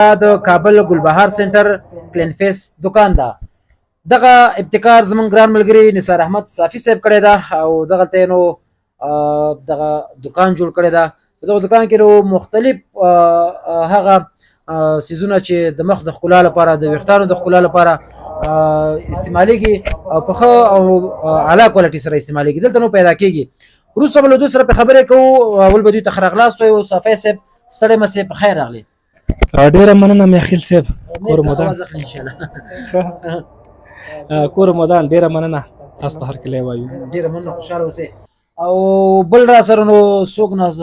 د کابل ګلبهار سنټر کلین فیس دکان ده. دغه ابتکار زمونږ ګران ملګري نثار احمد صافي صاحب کړی ده او دغلته نو دغه دکان جوړ کړی ده. دغه دکان کې نو مختلف هغه سیزونه چې د مخ د ښکلا لپاره د ویښتانو د ښکلا لپاره استعمالیږي او په ښه او اعلی کوالټي سره استعمالیږي. دلته نو پیدا کیږي. وروسته به له دوی سره په خبرې کوو. اول به دوی ته ښه راغلاست وایو. صافي صاحب ستړی مه سې، په خیر راغلی. ډیره مننه میاخیل صاحب. کور مودان ډیره مننه، تاسو ته هرکلی وایو. ډیره مننه، خوشحاله اوسئ. او بل را سره نو څوک ناز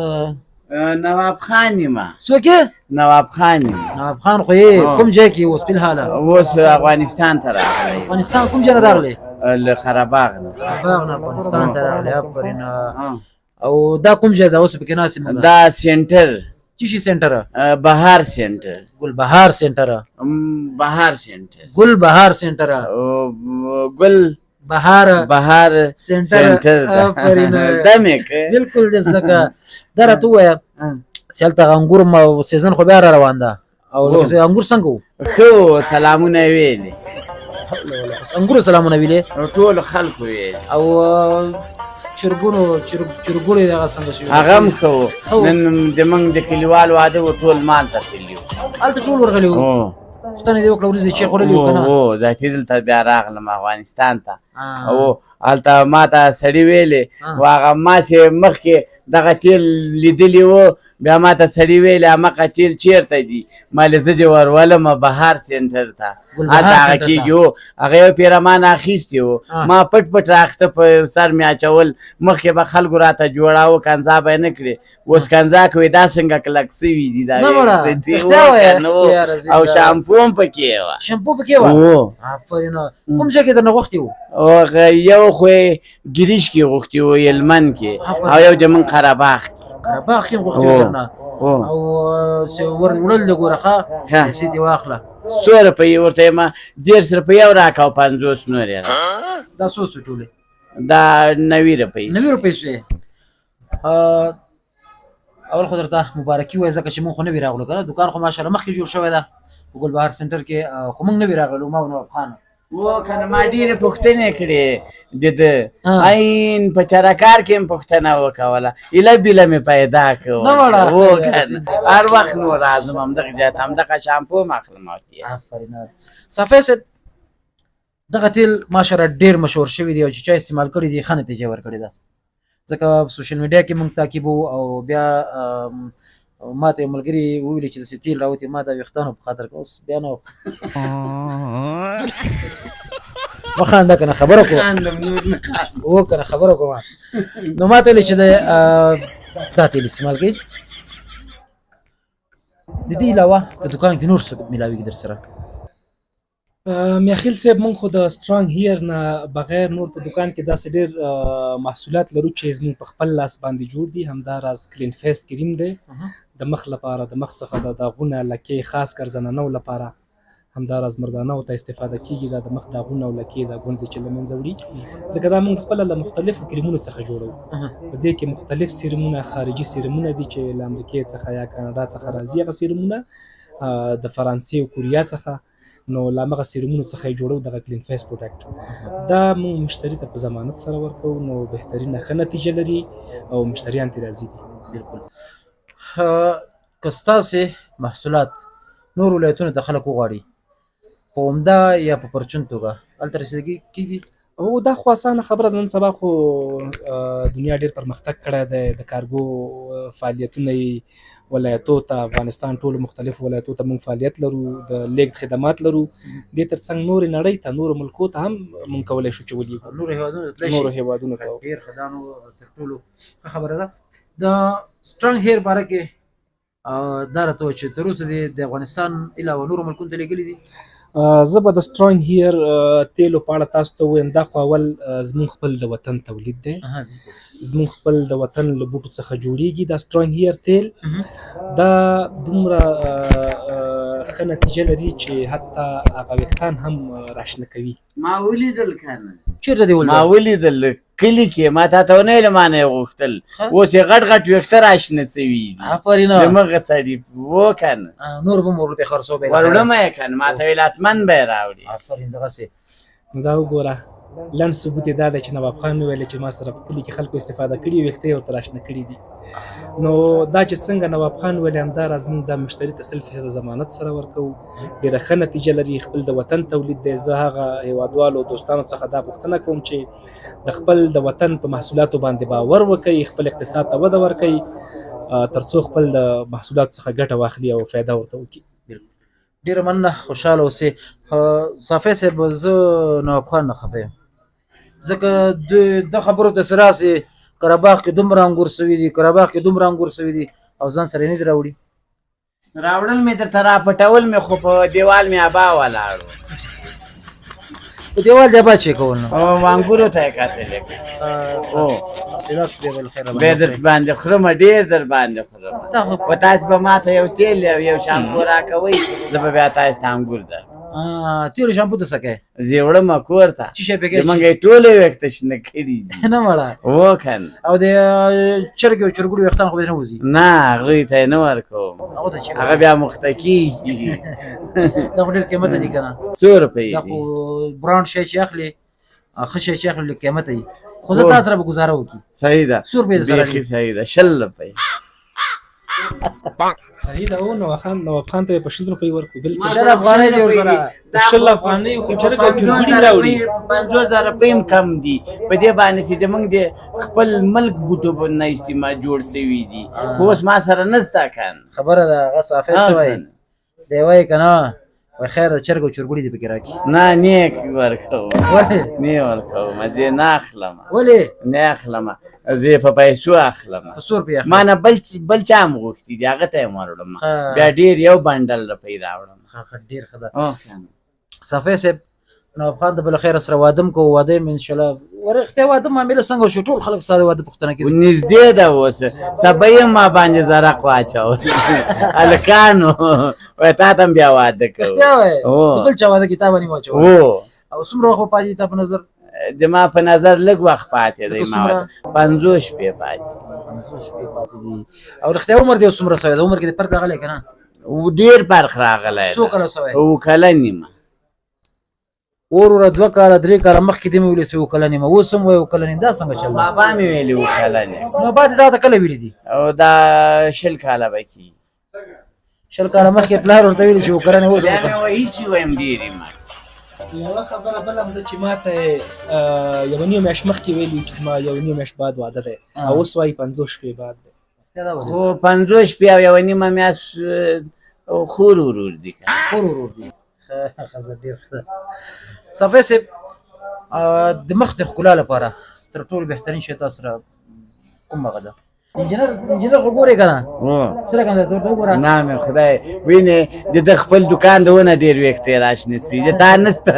نواب خان یم. څوک یې؟ نواب خان یم. نواب خان خو یې کوم ځای کې اوس فلحاله؟ اوس افغانستان ته راغلی. افغانستان کوم ځای نه راغلی؟ له قرهباغ نه. قرهباغ نه افغانستان ته راغلی. آفرین. او دا کوم ځای ده اوس پکې ناست یم؟ دا سنټر. څه شي سنټر؟ بهار سنټر. ګلبهار سنټر. بهار سنټر. ګلبهار سنټر. ګل بهار سنټر. آفرین. دمک بالکل ځکه دا راته ووایه چې هلته انګور سیزن خو بیا را روان ده او انګور څنګه وو؟ ښه وو. سلامونه یې ویلې. انګورو سلامونه ویلې؟ ټولو خلکو ویلې. او چرګوړي هغه څنګه شوي؟ هغه هم ښه وو. نن زموږ د کلیوال واده و، ټول مال ته تللي وو. هلته ټول ورغلي وو؟ پوښتنه دې وکړه ورځې چې خوړلي وو که نه؟ هو ذاتي دلته بیا راغلم افغانستان ته. او هلته ما ته سړي ویلې و هغه ما چې مخکې دغه تیل لیدلي وو، بیا ما ته سړي ویلې همغه تیل چېرته دي؟ ما ویلې زه دې ورولم بهار سنټر ته. هلته هغه کېږي وو. هغه یو پیرمان اخیستې وو. ما پټ پټ راخته په سر مې اچول. مخکې به خلکو راته جوړاوه، کنځا به یې نه کړې. اوس کنځا کوي دا څنګه کلک سوي دي. او شامپو هم پکې وه. شامپو پکې وه؟ آفرین. کوم ځای کې درنه غوښتي وو؟ یو خو یې ګریش کې غوښتي وو، هلمند کې، او یو زموږ قرهباغ کې. قرهباغ کې هم غوښتي وو درنه؟ او چې وړل دې ګوره ښه پیسې دې واخله. څو روپۍ ورته یم؟ 150 روپۍ یو راکړه او 50 نور یې راکړه. دا څو سوې ټولې؟ دا 90 روپۍ. 90 روپۍ سوې. اول خو درته مبارکي وایه ځکه چې مونږ خو نوي راغلو که نه. دکان خو ماشاءالله مخکې جوړ شوی ده په ګلبهار سنټر کې، خو مونږ نوي راغلو ما او نواب خان. و که نه ما ډېرې پوښتنې کړې د ده. عین په چرکار کې هم پوښتنه وکوله. ایله بیله مې پیدا کړه. و که نه هر وخت نو راځم همدغه ځای ته، همدغه شامپو هم اخلم. آفرین. صافی صاحب دغه تیل ماشاءالله ډېر مشهور شوي دي او چې چا استعمال کړي دي ښه نتیجه ورکړې ده. ځکه په سوشل میډیا کې مونږ تعقیبو او بیا ما ته یو ملګري وویلې چې داسې تیل راوتې، ما د ویښتانو په خاطر اوس بیا نه وخانده که نه خبره کوم و که نه خبره کوم. نو ما ته ویلې چې دا تیل استعمال کوي. د دې علاوه په دکان کې نور څه میلاویږي در سره؟ میاخیل صاحب مونږ خو د سټرانګ هیر نه بغیر نور په دکان کې داسې ډېر محصولات لرو چې زموږ په خپل لاس باندې جوړ دي. همداراز کلین فیس کریم دی د مخ لپاره، د مخ څخه د داغونه لکې خاص کر زنانو لپاره. همداراز مردانو ته استفاده کیږي دا د مخ داغونه او لکې دا ګونځې چې له منځه وړي. ځکه دا مونږ خپله له مختلفو کریمونو څخه جوړوو. په دې کې مختلف سیرمونه، خارجي سیرمونه دي چې له امریکې څخه یا کاناډا څخه راځي. هغه سیرمونه د فرانسې او کوریا څخه، نو له همغه سیرمونو څخه یې جوړو دغه کلین فیس پروډکټ. دا مونږ مشتري ته په ضمانت سره ورکوو، نو بهترینه ښه نتیجه لري او مشتریان ترې راضي دي. بالکل. که ستاسې محصولات نور ولایتونو ته خلک وغواړي په عمده یا په پرچون توګه هلته رسیدګي کېږي؟ او دا خو اسانه خبره ده. نن سبا خو دنیا ډېر پرمختګ کړی دی. د کارګو فعالیتونه یې ولایتو ته، افغانستان ټولو مختلفو ولایتو ته مونږ فعالیت لرو، د لیږد خدمات لرو. دې تر څنګ نورې نړۍ ته، نورو ملکو ته هم مونږ کولی شو چې ولیږو. نورو هېوادونو ته ډېر ښه. دا نو تر ټولو ښه خبره ده. د سټرانګ هیر باره کې دا راته ووایه چې تر اوسه دې د افغانستان علاوه نورو ملکونو ته لېږلي دي؟ زه به د سټرانګ هیر تیلو په اړه تاسو ته ووایم. دا خو اول زموږ خپل د وطن تولید دی. زموږ خپل د وطن له بوټو څخه جوړیږي دا سټرانګ هیر تیل. دا دومره ښه نتیجه لري چې حتی هغه ویښتان هم راشنه کوي. ما ولیدل که نه؟ چېرته دې ولیدل؟ ما ولیدل کلي کې ما تا ته ونه ویل ما نه یې غوښتل اوس یې غټ غټ ویښته راشنه سوي دي آفرین دمغه سړي و که نه نور به مو روپۍ خرڅو به وروړم یې که نه ما ته ویل حتمن به یې راوړي آفرین دغسې نو دا وګوره لنډ ثبوت یې دا دی چې نواب خان وویل چې ما سره په کلي کې خلکو استفاده کړي ویښته یې ورته راشنه کړي دي نو دا چې څنګه نواب خان ویل همداراز موږ دا مشتري ته 100% ضمانت سره ورکوو ډېره ښه نتیجه لري خپل د وطن تولید دی زه هغه هېوادوالو دوستانو څخه دا پوښتنه کوم چې د خپل د وطن په محصولاتو باندې باور وکوي خپل اقتصاد ته وده ورکوي تر څو خپل د محصولاتو څخه ګټه واخلي او فایده ورته وکړي ډېره مننه خوشحاله اوسې صافی صاحب زه نواب خان نه خفه یم ځکه د خبرو ته څه راسې قره باغ کې دومره انګور سوي دي قره باغ کې دومره انګور سوي دي او ځان سره یې نه دي راوړي راوړل مې درته راپټول مې خو په دیوال مې ابا ولاړ و په دیوال دی ابا چې کول نه او انګورو ته یې کتلې بیا در باندې خورم ډېر در باندې خورم و تاسو به ما ته یو تیل او یو شامپو راکوئ زه به بیا تاسو ته انګور درکړم تیلو شامپو ته څه کوې زه وړم کور ته څه شی پې کوې زمونږ یې ټولې ویښته شنه کړي دي نه مړه هو که نه او د چرګې او چرګوړو ویښتان خو به نه وځي نه هغوی ته یې نه ورکوم هغه بیا مخته کېږي دا خو ډېر قیمته دي که نه څو روپۍ دا دي خو برانډ شی چې اخلي ښه شی چې اخلي قیمته دي خو زه تا سره به ګزاره وکړي صحیح ده 100 روپۍ درسره بیخي صحیح ده 20 روپۍ صحیح ده او نواب خان ته یې په 100 روپۍ ورکړو بلکل 10 افغانۍ دي ورسره 10 افغانۍ خو چرګ او چرګوړي هم راوړي 50,000 روپۍ هم کم دي په دې باندې چې زموږ د خپل ملک بوټو نه اجتماع جوړ سوي دي خو اوس ما سره نسته که نه خبره ده هغه صافی څه وایي دی وایي که نه وایي خیر د چرګ او چرګوړي دې پکې راکړي نه نیک ورکوم ولې نه ورکوم زه نه اخلم ولې نه اخلم زه په پیسو اخلم په 100 روپۍ اخلي ما نه بل چا هم غوښتي دي هغه ته یې وروړم بیا ډېر یو بنډل روپۍ راوړم ډېر ښه ده صافی صاحب نواب خان ته بله خیره سره واده م کوو واده یم انشاءالله ورښتیا واده معامله څنګه وشو ټول خلک ستا د واده پوښتنه کوي نږدې ده اوس سبا یې ما باندې زرق واچول هلکانو وایي تا ته هم بیا واده کوو رښتیا وایې د بل چا واده کې تا باندې واچول او څومره وخت به پاتې دي تا په نظر زما په نظر لږ وخت پاتې دی ما 50 شپې پاتې 50 شپې پاتې دي او رښتیا عمر دې اوس څومره سوی د عمر کې دې فرق راغلی که نه ډېر فرق راغلی څو کاله سوی 2 کلن یم وروره 2 کاله 3 کاله مخکې دې مې ویلې چې 2 کلن یم اوس هم وایې 2 کلن یم دا څنګه چل بابا مې ویلي 2 کلن یم نو بعد دا ته کله ویلي دي او دا 20 کاله به کېږي 20 کاله مخکې پلار ورته ویلي چې 2 کلن اوس بیا مې وایي هېڅ ویم ډېر یم یوه خبره بله هم ده چې ما ته یوه نیمه میاشت مخکې ویلي چې زما یوه نیمه میاشت بعد واده دی او اوس وایي 50 شپې بعد دی خو 50 شپې او یوه نیمه میاشت خور ورور دي خور ورور دي ښه ډېر ښه صافی صاحب د مخ د ښکلا لپاره تر ټولو بهترین شی تا سره کوم هغه ده انجینر خو ګورې که نه څه رقم ده ورته وګوره نه مې خدای وینې د ده خپل دوکان د ونه ډېر ویښتې راشنه سي د تا نسته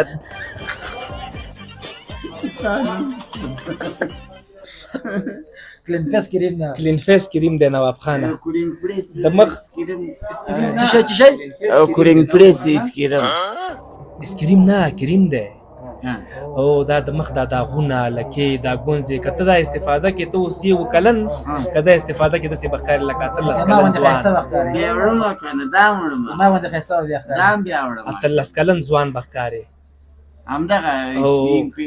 کلین فیس کریم ده کلین فیس کریم دی نواب خانه د مخ څه شی او کورینګ پریس اسکریم اسکریم نه کریم دی او دا د مخ دا داغونه لکې دا ګونځې که ته دا استفاده کې ته اوس یو کلن که دا استفاده کې داسې به ښکاري لکه 18 کلن ځوان بیا وړم که نه دا وړم ما باندې ښایسته به بیا ښکاري دا هم بیا وړم 18 کلن ځوان به ښکاري همدغه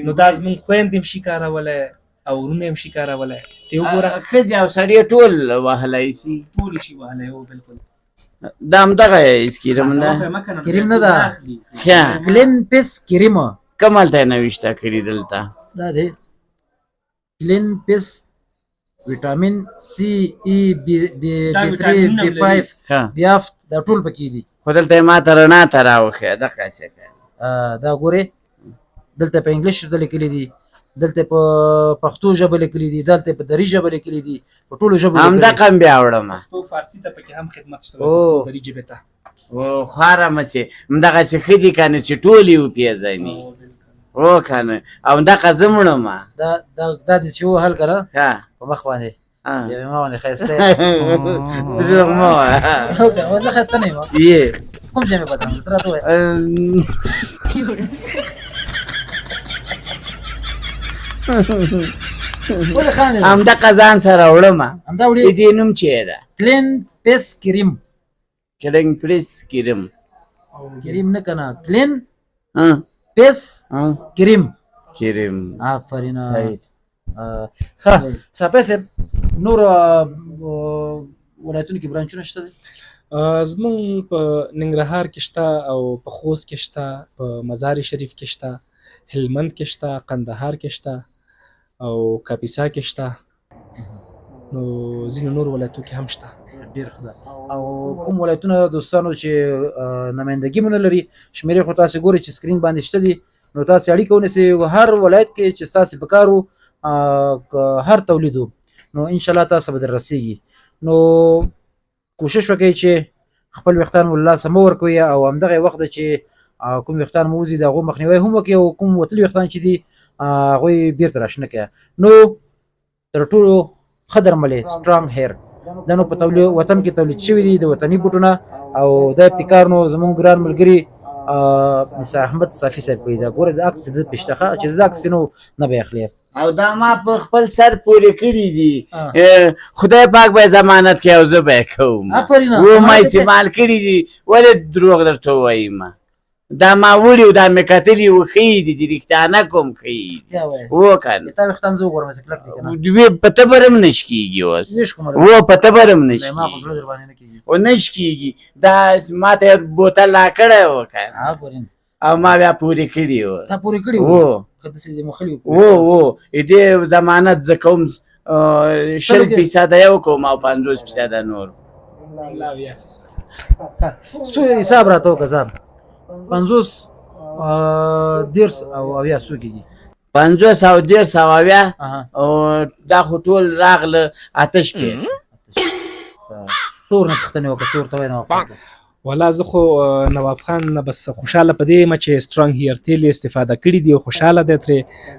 نو دا زمونږ خویندې هم شي کارولی او ورونه هم شي کارولی ته وګوره ښځې او سړی ټول وهلی شي ټول شي وهلی او بلکل دا همدغه اسکریم ده اسکریم نه ده ښه کلین فیس کریم کوم هلته یې نوشته کړي دلته دا دی کلین فیس ویټامین سی ای B3 B5 B7 دا ټول پکې دي خو دلته یې ما ته رڼا ته راوښیه دقسې دا ګورې دلته په انګلیش ورته لیکلي دي دلته په پښتو ژبه لیکلي دي دلته په دري ژبه لیکلي دي په ټولو ژبو همدغه هم بیا وړم پښتو فارسي ته پکې هم خدمت شته پښتو دري ژبې ته خواره مچې همدغسې ښه دي که نه چې ټول یې وپېژني هو که نه او همدغه زه مړم دا دې چې ووهل که نه ښه په مخ باندې بیا ما باندې ښایسته دروغ مه وایه زه ښایسته نه یم یې کوم شی مې بدرم ته راته ووایه ولې خاندې همدغه ځان سره وړم همدا د وړي دې نوم چې ده کلین پیس کریم کلنګ پریس کریم کریم نه کنه کلین ها پیس ها کریم کریم آفرین صحیح ښه صافی صاحب نور ولایتونو کې برانچونه شته دي زمونږ په ننګرهار کې شته او په خوست کې شته په مزار شریف کې شته هلمند کې شته قندهار کې شته او کاپیسا کې شته نو ځینو نور ولایتو کې هم شته ډېر ښه ده او کوم ولایتونه دوستانو چې نمایندګي مو نه لري شمېرې خو تاسې ګورئ چې سکرین باندې شته دي نو تاسې اړیکه ونیسئ هر ولایت کې چې ستاسې په کار و هر تولید و نو انشاءالله تاسو به در رسیږي نو کوشش وکړئ چې خپل ویښتان مو له لاسه مه ورکوئ او همدغه وخت ده چې کوم ویښتان مو وځي د هغو مخنیوی هم وکړئ او کوم وتلي ویښتان چې دي هغوی بیرته راشنه کړئ نو تر ټولو ښه درملې سټرانګ هیر دا نو په وطن کې تولید شوي دي د وطني بوټونه او دا ابتکار نو زمونږ ګران ملګري نثار احمد صافي صاحب کړی دا ګوره د عکس د پېشته چې د عکس پې نو نه به یې اخلي او دا ما په خپل سر پورې کړي دي خدای پاک به ضمانت کوي او زه به یې کوم و ما استعمال کړي دي ولې دروغ درته ووایم دا ما وړي او دا مې کتلي و ښې دي د رښتیانه کوم ښې دي و کنه تا ویښتان زه وګورم چې کلک دي که نه وی په تبر هم نش کېږي اوس ویش کومه و په تبر هم نش ما خو کېږي زړه در باندې نه کېږي و نش کېږي دا ما ته بوتل راکړی و کنه آفرین او ما بیا پورې کړي و تا پورې کړي و که داسې دې مخلي و دې ضمانت زه کوم 100% یو کوم او 50% نور څو حساب راته وکړه صاحب 50 دیرس او اویا څو کېږي 50 او 150 او اویا او دا خو ټول راغله اته شپې ټول نه پوښتنې وکړه څه ورته وایي نواب خان ته والا زه خو نواب خان نه بس خوشحاله په دې یم چې سټرانګ هیر تیل استفاده کړي دي او خوشحاله دی ترې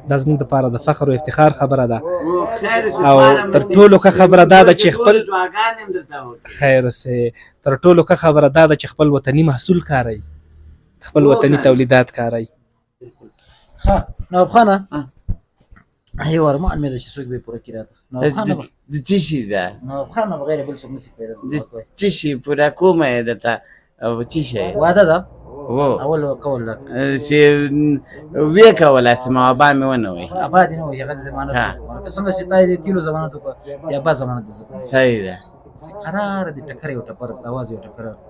دا زموږ دپاره د فخر او افتخار خبره ده او تر ټولو ښه خبره دا ده چې خپل خیر اوسې تر ټولو ښه خبره دا ده چې خپل وطني محصول کاروئ خپل وطني تولیدات کاروئ ښه نواب خانه یو ارمان مې ده چې څوک به یې پوره کړي راته نواب خان د څه شي ده نواب خان نه بغیر بل څوک نشي پیدا د څه شي پوره کومه یې درته او څه شی واده ده و اول کول لك چې ویې کولی سم او ابا مې ونه وایي ابا دې نه وایي هغه ضمانت څنګه چې تا یې د تیلو ضمانت وکړه د ابا ضمانت دې صحیح ده قرار دې ټکر یو ټپر اواز یو ټکر راته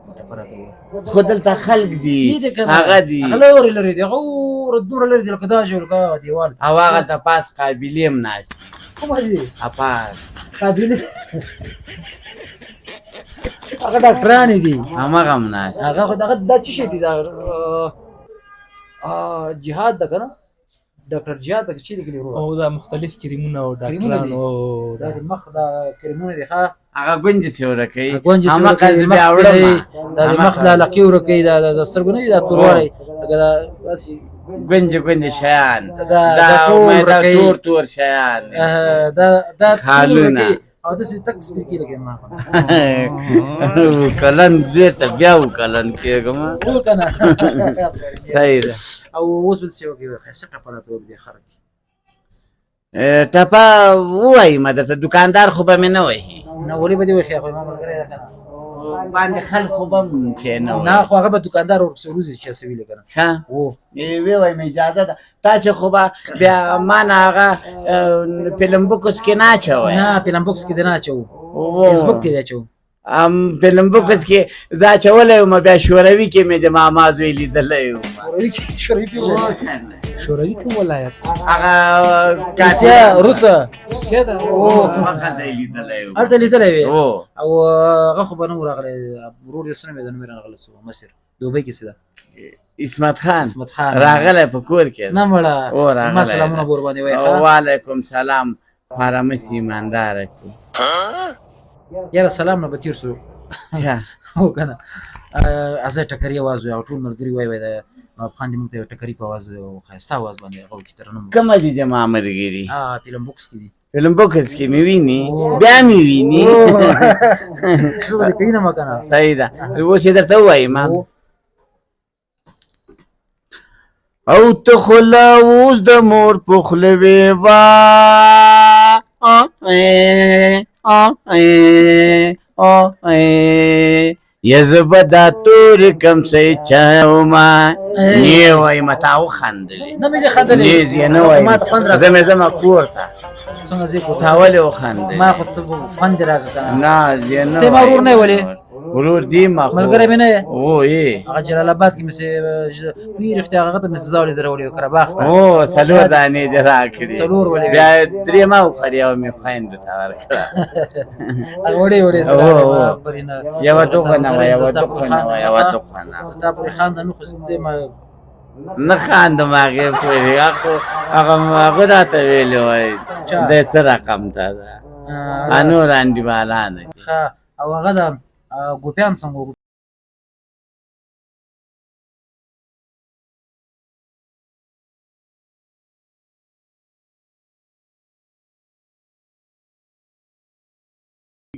خو دلته خلق دي هغه دي هغه لري دی هغه دومره لري دی لکه دا جوړ کا دیوال او هغه ته پاس قابلې هم ناست کومه دي پاس قابلې هغه ډاکټران دي هماغه هم ناست هغه خو دغه دا څه شي دي دا جهاد ده کنه ډاکټر جهاد د چي لګلی ورو او دا مختلف کریمونه او ډاکټران او دا مخ دا کریمونه دي ښه هغه ګونجې سي ورکوي همه قضې بیا وړم دا د مخ لا لقي ورکوي دا د سترګو نه دي دا توروالی لکه دا داسې ګونجې شیان دا تور شیان دا خالونه او داسې تک سپیر کې لګي ما کلن زیر ته بیا وکلن کېږم و که نه صحیح ده او اوس بل څه وکړي ښایسته ټپه راته وکړي خلک ټپه ووایم درته دوکاندار خو به مې نه وهي نه ولې به دې وښي خو ما ملګری ده که نه باندې خلک خو به هم چې نه نه خو هغه به دوکاندار ورپسې وروځي چې څه ویلې که نه ښه ووایم اجازه ده تاسې خو به بیا ما نه هغه فلم بوکس کې نه اچوئ نه فلم بوکس کې دې نه اچوو فیسبوک کې دې اچوو فلم بوکس کې زه اچولی وم بیا شوروي کې مې د ماما زوی لیدلی وم شوروي کوم ولایت هغه روسیه روسه روسیه ده هلته یې لیدلی وم هلته لیدلی وې او هغه خو به نه و راغلی ورور یې څه نوم یې ده نوم یې راغلی څه مصر دوبۍ کې څه ده اسمت خان اسمت خان راغلی په کور کې نه مړه راغلی ما سلامونه به ورباندې وایي وعلیکم سلام فارمسي ایمانداره سي یاره سلام نه به تېر سو هو که نه ازه ټکري اواز وي او ټول ملګري وایي د نواب خان دې موږ ته یو ټکري په اواز ښایسته اواز باندې هغه وکړي ترنم کومه دي زما ملګري فلم بوکس کې دي فلم بوکس کې مې ویني بیا مې ویني څه به دې کوي نه ما که نه صحیح ده اوس یې درته ووایم او ته خو لا اوس د مور په خوله وې وا یا زه به دا تورې کمڅۍ چومه نې وایم تا وخندلې نه مې دې خندلې یې نه وایم ما ته خوند زه مې ځمه کور ته څنګه زه کوم تا ولې وخندلې ما خو ته خوند راکړه کنه نه یې نه ته ما ورور نه ولې ورور دی ما خو ملګری مې نه یې او یې هغه جلال آباد کې مې وی رښتیا هغه ته مې زاولې درولې کړه باغ ته او څلور دانې دې راکړې څلور ولې بیا درې ما وخوړې او مې خویندو ته ورکړه هغه وړې وړې او. سره پرینه یوه دوغنه وه یوه دوغنه وه یوه دوغنه زه تا پورې خانده نه خو دې ما نه خاندم هغې پورې هغه راته ویلې وایي دی څه رقم ته ده نور انډیوالانه ښه او هغه د ګوپیان څنګه وو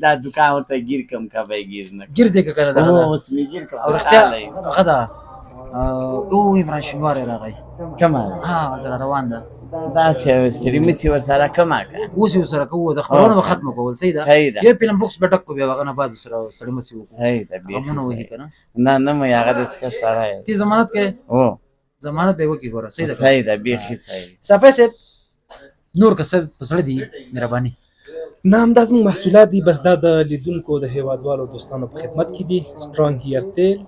دا دوکان ورته ګیر کم که به یې ګیر نه ګیر دی که کنه دغه ده. اوس مې ګیر کړ او رښتیا خوشحاله یم هغه ده او عمران شینواری راغی کومه هلته روان ده دا چې ستړي مڅي ورسره کمه که اوس یې ورسره کوو د خبرونه به ختمه کول صحیح ده صحیح ده یو فلم بوکس به ډک کړو بیا هغه نه بعد ورسره سړی مسې وکړو صحیح ده بیخي غمونه وهي صحیح. که نه نه نه مې هغه داسې ښه سړی تی ضمانت کوې او ضمانت به یې وکړي ګوره صحیح ده صحیح ده بیخي صحیح صافی صاحب نور که څه په زړه دي مهرباني نه همدا زموږ محصولات دي بس دا د لیدونکو د هیوادوالو دوستانو په خدمت کې دي سترانګ هیر تیل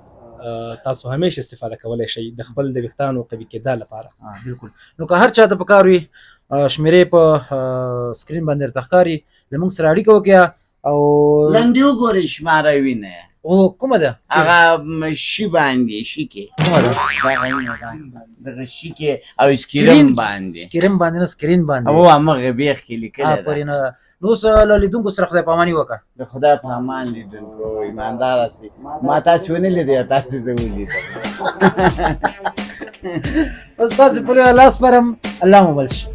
تاسو همیشه استفاده کولی شئ د خپل د ویښتانو قوي کېدا لپاره بالکل نو که هر چاته پکار وي شمیرې په سکرین باندې درته ښکاري له موږ سره اړیکه وکړه او لنډې وګورئ شماره وینه او کومه ده هغه شي باندې شي کې کومه ده دغه شي کې او سکرین باندې سکرین باندې نه سکرین باندې او همغه بیخ کې لیکلی ده پرې نه نو اوس له لیدونکو سره خدای پاماني وکړه د خدای په امان لیدونکو ایماندار سي ما تاسو ونه لیدې تاسو زه ولیدم بس تاسو پورې لاس پرم الله مو بل شي